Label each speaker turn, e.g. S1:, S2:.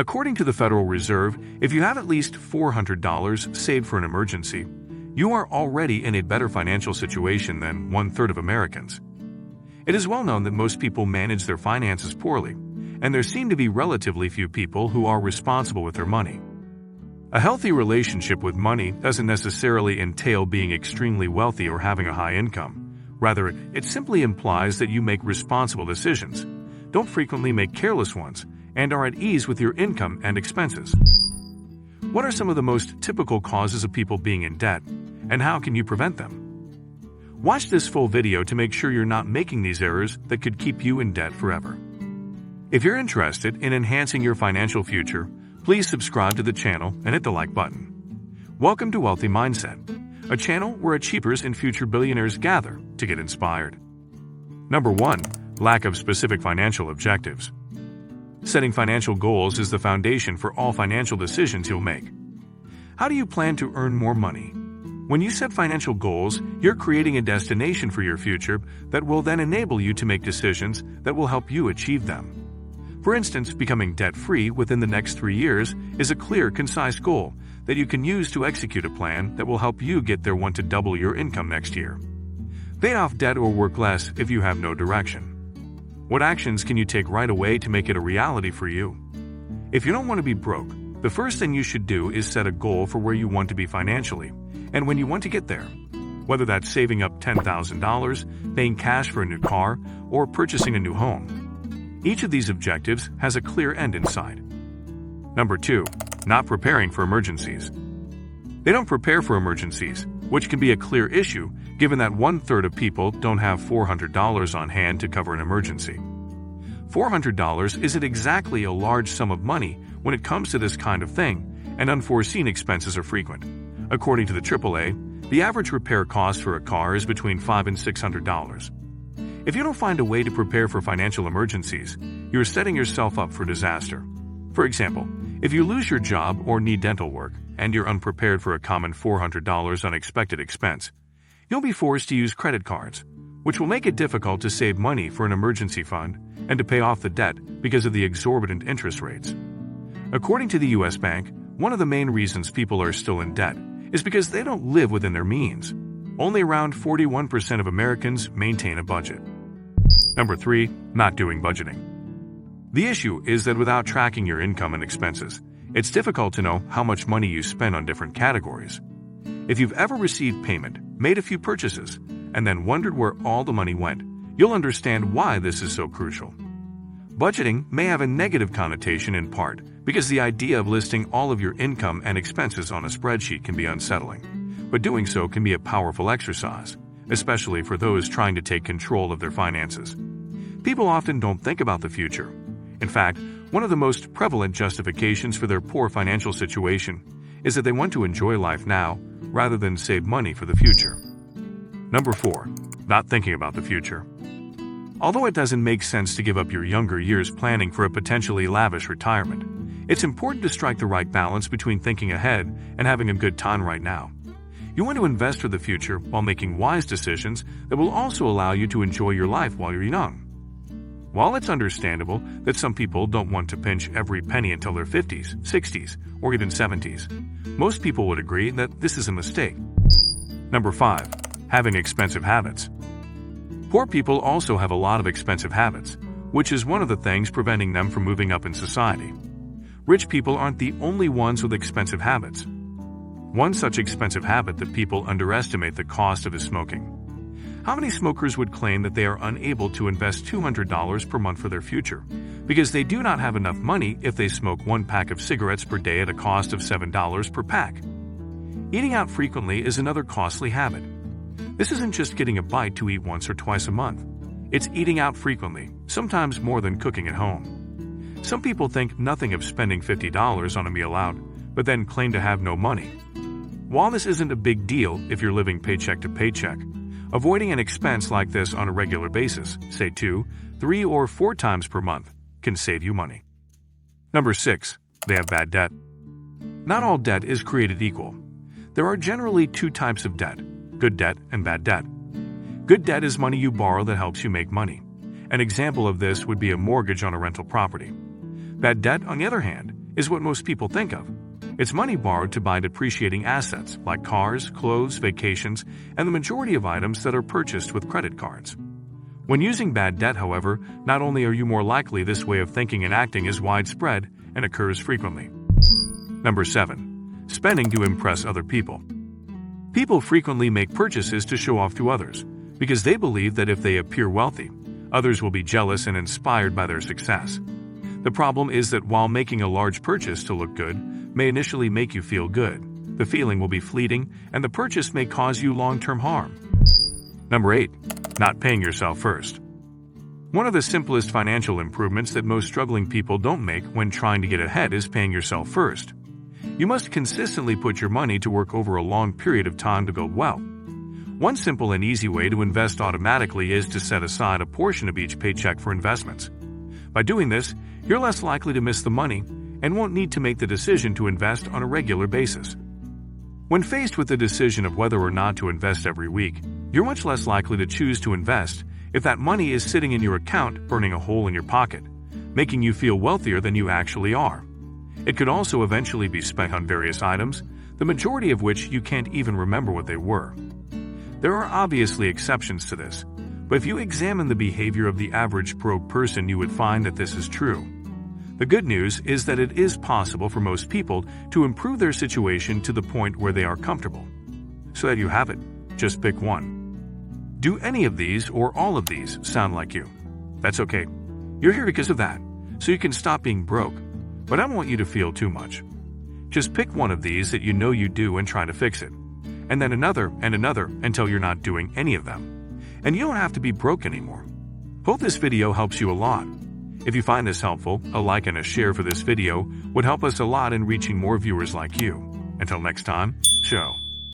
S1: According to the Federal Reserve, if you have at least $400 saved for an emergency, you are already in a better financial situation than one-third of Americans. It is well known that most people manage their finances poorly, and there seem to be relatively few people who are responsible with their money. A healthy relationship with money doesn't necessarily entail being extremely wealthy or having a high income. Rather, it simply implies that you make responsible decisions, don't frequently make careless ones, and are at ease with your income and expenses. What are some of the most typical causes of people being in debt, and how can you prevent them? Watch this full video to make sure you're not making these errors that could keep you in debt forever. If you're interested in enhancing your financial future, please subscribe to the channel and hit the like button. Welcome to Wealthy Mindset, a channel where achievers and future billionaires gather to get inspired. Number 1. Lack of specific financial objectives. Setting financial goals is the foundation for all financial decisions you'll make. How do you plan to earn more money? When you set financial goals, you're creating a destination for your future that will then enable you to make decisions that will help you achieve them. For instance, becoming debt-free within the next 3 years is a clear, concise goal that you can use to execute a plan that will help you get there. Want to double your income next year. Pay off debt or work less if you have no direction. What actions can you take right away to make it a reality for you? If you don't want to be broke, the first thing you should do is set a goal for where you want to be financially and when you want to get there. Whether that's saving up $10,000, paying cash for a new car, or purchasing a new home. Each of these objectives has a clear end in sight. Number 2. Not preparing for emergencies. They don't prepare for emergencies, which can be a clear issue given that one-third of people don't have $400 on hand to cover an emergency. $400 isn't exactly a large sum of money when it comes to this kind of thing, and unforeseen expenses are frequent. According to the AAA, the average repair cost for a car is between $500 and $600. If you don't find a way to prepare for financial emergencies, you're setting yourself up for disaster. For example, if you lose your job or need dental work, and you're unprepared for a common $400 unexpected expense, you'll be forced to use credit cards, which will make it difficult to save money for an emergency fund and to pay off the debt because of the exorbitant interest rates. According to the U.S. Bank, one of the main reasons people are still in debt is because they don't live within their means. Only around 41% of Americans maintain a budget. Number 3. Not doing budgeting. The issue is that without tracking your income and expenses, it's difficult to know how much money you spend on different categories. If you've ever received payment, made a few purchases, and then wondered where all the money went, you'll understand why this is so crucial. Budgeting may have a negative connotation in part because the idea of listing all of your income and expenses on a spreadsheet can be unsettling, but doing so can be a powerful exercise, especially for those trying to take control of their finances. People often don't think about the future. In fact, one of the most prevalent justifications for their poor financial situation is that they want to enjoy life now rather than save money for the future. Number 4. Not thinking about the future. Although it doesn't make sense to give up your younger years planning for a potentially lavish retirement, it's important to strike the right balance between thinking ahead and having a good time right now. You want to invest for the future while making wise decisions that will also allow you to enjoy your life while you're young. While it's understandable that some people don't want to pinch every penny until their 50s, 60s, or even 70s, most people would agree that this is a mistake. Number 5. Having expensive habits. Poor people also have a lot of expensive habits, which is one of the things preventing them from moving up in society. Rich people aren't the only ones with expensive habits. One such expensive habit that people underestimate the cost of is smoking. How many smokers would claim that they are unable to invest $200 per month for their future because they do not have enough money if they smoke 1 pack of cigarettes per day at a cost of $7 per pack? Eating out frequently is another costly habit. This isn't just getting a bite to eat once or twice a month. It's eating out frequently, sometimes more than cooking at home. Some people think nothing of spending $50 on a meal out, but then claim to have no money. While this isn't a big deal if you're living paycheck to paycheck, avoiding an expense like this on a regular basis, say 2, 3, or 4 times per month, can save you money. Number 6. They have bad debt. Not all debt is created equal. There are generally 2 types of debt: good debt and bad debt. Good debt is money you borrow that helps you make money. An example of this would be a mortgage on a rental property. Bad debt, on the other hand, is what most people think of. It's money borrowed to buy depreciating assets like cars, clothes, vacations, and the majority of items that are purchased with credit cards. When using bad debt, however, not only are you more likely, this way of thinking and acting is widespread and occurs frequently. Number 7. Spending to impress other people. People frequently make purchases to show off to others because they believe that if they appear wealthy, others will be jealous and inspired by their success. The problem is that while making a large purchase to look good may initially make you feel good, the feeling will be fleeting and the purchase may cause you long-term harm. Number 8. Not paying yourself first. One of the simplest financial improvements that most struggling people don't make when trying to get ahead is paying yourself first. You must consistently put your money to work over a long period of time to build wealth. One simple and easy way to invest automatically is to set aside a portion of each paycheck for investments. By doing this, you're less likely to miss the money and won't need to make the decision to invest on a regular basis. When faced with the decision of whether or not to invest every week, you're much less likely to choose to invest if that money is sitting in your account burning a hole in your pocket, making you feel wealthier than you actually are. It could also eventually be spent on various items, the majority of which you can't even remember what they were. There are obviously exceptions to this, but if you examine the behavior of the average broke person, you would find that this is true. The good news is that it is possible for most people to improve their situation to the point where they are comfortable. So that you have it, just pick one. Do any of these or all of these sound like you? That's okay. You're here because of that, so you can stop being broke. But I don't want you to feel too much. Just pick one of these that you know you do and try to fix it. And then another and another until you're not doing any of them. And you don't have to be broke anymore. Hope this video helps you a lot. If you find this helpful, a like and a share for this video would help us a lot in reaching more viewers like you. Until next time, ciao.